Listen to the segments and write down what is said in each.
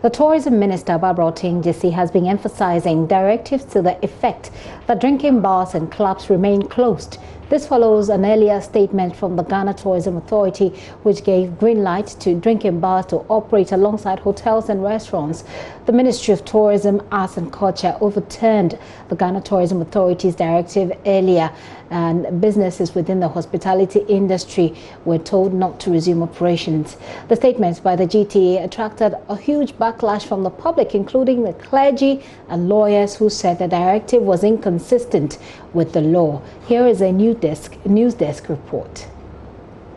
The Tourism Minister, Barbara Otinjesi, has been emphasizing directives to the effect that drinking bars and clubs remain closed. This follows an earlier statement from the Ghana Tourism Authority, which gave green light to drinking bars to operate alongside hotels and restaurants. The Ministry of Tourism, Arts and Culture overturned the Ghana Tourism Authority's directive earlier, and businesses within the hospitality industry were told not to resume operations. The statements by the GTA attracted a huge backlash from the public, including the clergy and lawyers who said the directive was inconsistent with the law. Here is a news desk report.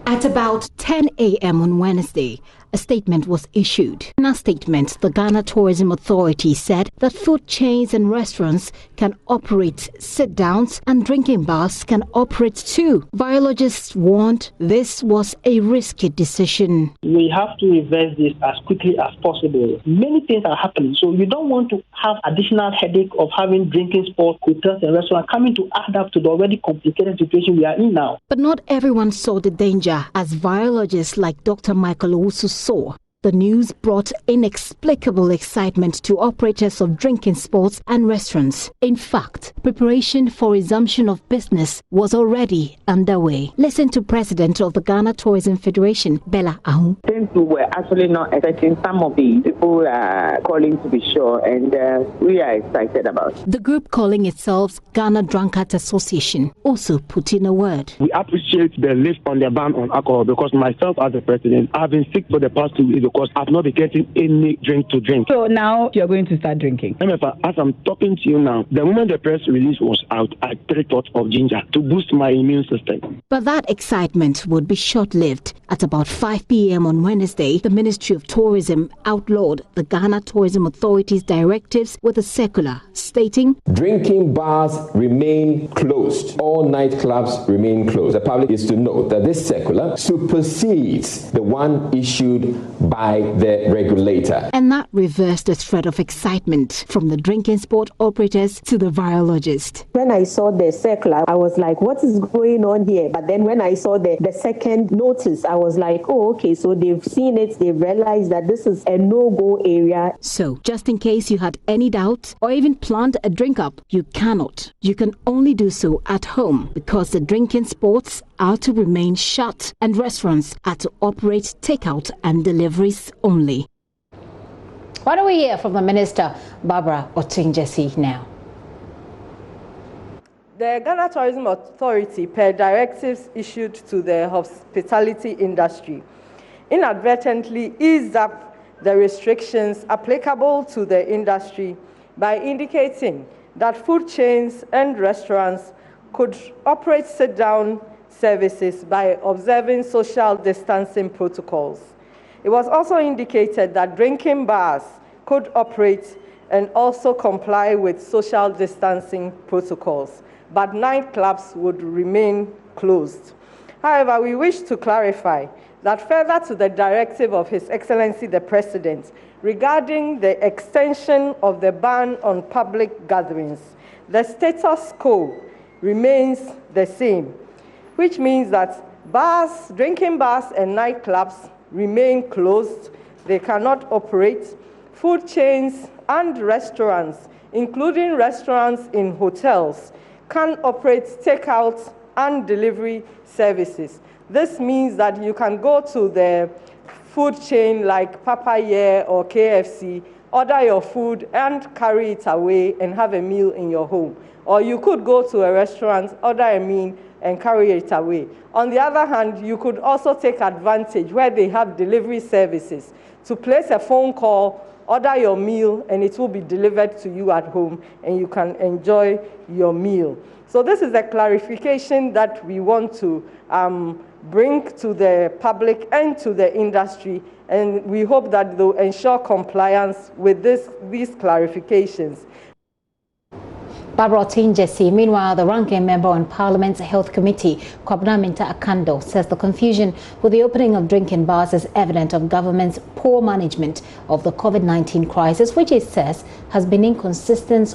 At about 10 a.m. on Wednesday, a statement was issued. In a statement, the Ghana Tourism Authority said that food chains and restaurants can operate sit-downs and drinking bars can operate too. Biologists warned this was a risky decision. We have to reverse this as quickly as possible. Many things are happening, so you don't want to have additional headache of having drinking spots, hotels and restaurants coming to add up to the already complicated situation we are in now. But not everyone saw the danger, as virologists like Dr. Michael Owusu saw. The news brought inexplicable excitement to operators of drinking spots and restaurants. In fact, preparation for resumption of business was already underway. Listen to President of the Ghana Tourism Federation, Bella Ahun. Since we were actually not expecting, some of the people calling to be sure, and we are excited about it. The group, calling itself Ghana Drunkards Association, also put in a word. We appreciate the lift on the ban on alcohol, because myself as the president, I've been sick for the past 2 weeks because I've not been getting any drink to drink. So now you're going to start drinking? As I'm talking to you now, the moment the press release was out, I took thoughts of ginger to boost my immune system. But that excitement would be short-lived. At about 5 p.m. on Wednesday, the Ministry of Tourism outlawed the Ghana Tourism Authority's directives with a circular stating, drinking bars remain closed. All nightclubs remain closed. The public is to note that this circular supersedes the one issued by the regulator. And that reversed the thread of excitement from the drinking sport operators to the virologist. When I saw the circular, I was like, what is going on here? But then when I saw the second notice, I was like, oh, okay, so they've seen it, they've realized that this is a no-go area. So, just in case you had any doubt or even planned a drink up, you cannot. You can only do so at home, because the drinking sports are to remain shut and restaurants are to operate takeout and deliveries only. Why don't we hear from the Minister, Barbara Otinjesi, now? The Ghana Tourism Authority, per directives issued to the hospitality industry, inadvertently eased up the restrictions applicable to the industry by indicating that food chains and restaurants could operate sit-down services by observing social distancing protocols. It was also indicated that drinking bars could operate and also comply with social distancing protocols, but nightclubs would remain closed. However, we wish to clarify that further to the directive of His Excellency the President regarding the extension of the ban on public gatherings, the status quo remains the same, which means that bars, drinking bars and nightclubs remain closed. They cannot operate. Food chains and restaurants, including restaurants in hotels, can operate takeout and delivery services. This means that you can go to the food chain like Papaya or KFC, order your food and carry it away and have a meal in your home. Or you could go to a restaurant, order a meal and carry it away. On the other hand, you could also take advantage where they have delivery services to place a phone call, order your meal, and it will be delivered to you at home, and you can enjoy your meal. So this is a clarification that we want to bring to the public and to the industry, and we hope that they'll ensure compliance with these clarifications. Barbara Otinjesi. Meanwhile, the ranking member on Parliament's Health Committee, Kwabena Minta Akando, says the confusion with the opening of drinking bars is evident of government's poor management of the COVID-19 crisis, which it says has been inconsistent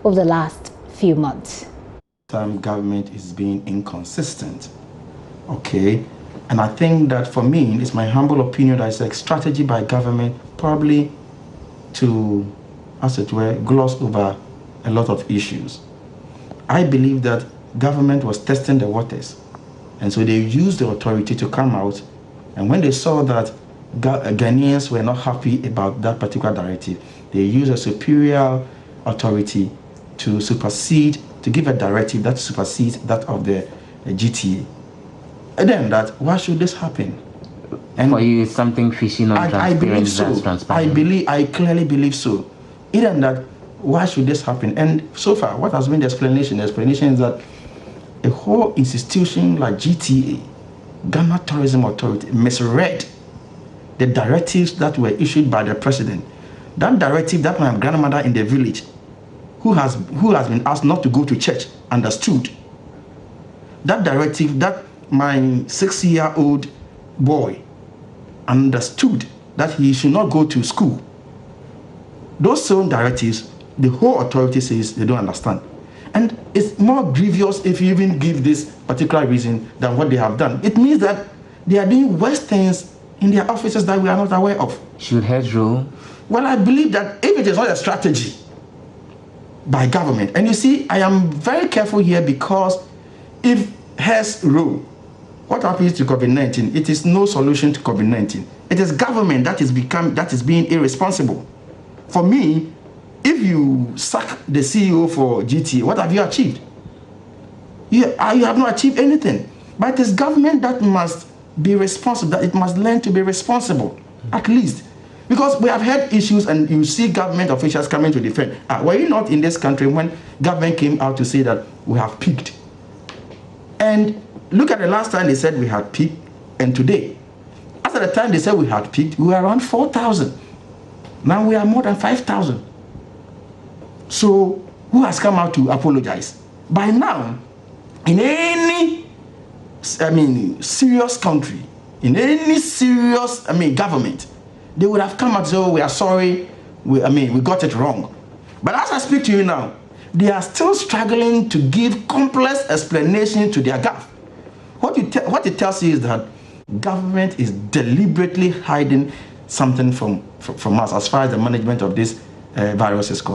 over the last few months. Government is being inconsistent. Okay, And I think that for me, it's my humble opinion that it's a strategy by government probably to, as it were, gloss over a lot of issues. I believe that government was testing the waters. And so they used the authority to come out. And when they saw that Ghanaians were not happy about that particular directive, they used a superior authority to supersede, to give a directive that supersedes that of the GTA. And then why should this happen? And for you, it's something fishy, not transparent. I believe so. I clearly believe so. Even that, why should this happen? And so far, what has been the explanation? The explanation is that a whole institution like GTA, Ghana Tourism Authority, misread the directives that were issued by the president. That directive that my grandmother in the village, who has been asked not to go to church, understood. That directive that my 6-year-old boy understood that he should not go to school. Those same directives, the whole authority says they don't understand. And it's more grievous if you even give this particular reason than what they have done. It means that they are doing worse things in their offices that we are not aware of. Should heads rule? Well, I believe that if it is not a strategy by government, and you see, I am very careful here because if heads rule, what happens to COVID-19? It is no solution to COVID-19. It is government that is being irresponsible. For me, if you sack the CEO for GT, what have you achieved? You have not achieved anything. But it is government that must be responsible, that it must learn to be responsible, at least. Because we have had issues and you see government officials coming to defend. Were you not in this country when government came out to say that we have peaked? And look at the last time they said we had peaked and today. After the time they said we had peaked, we were around 4,000. Now we are more than 5,000. So who has come out to apologize? By now, in any, serious country, in any serious, government, they would have come out and say, oh, we are sorry, we got it wrong. But as I speak to you now, they are still struggling to give complex explanation to their gaffe. What it tells you is that government is deliberately hiding something from us as far as the management of this virus is concerned.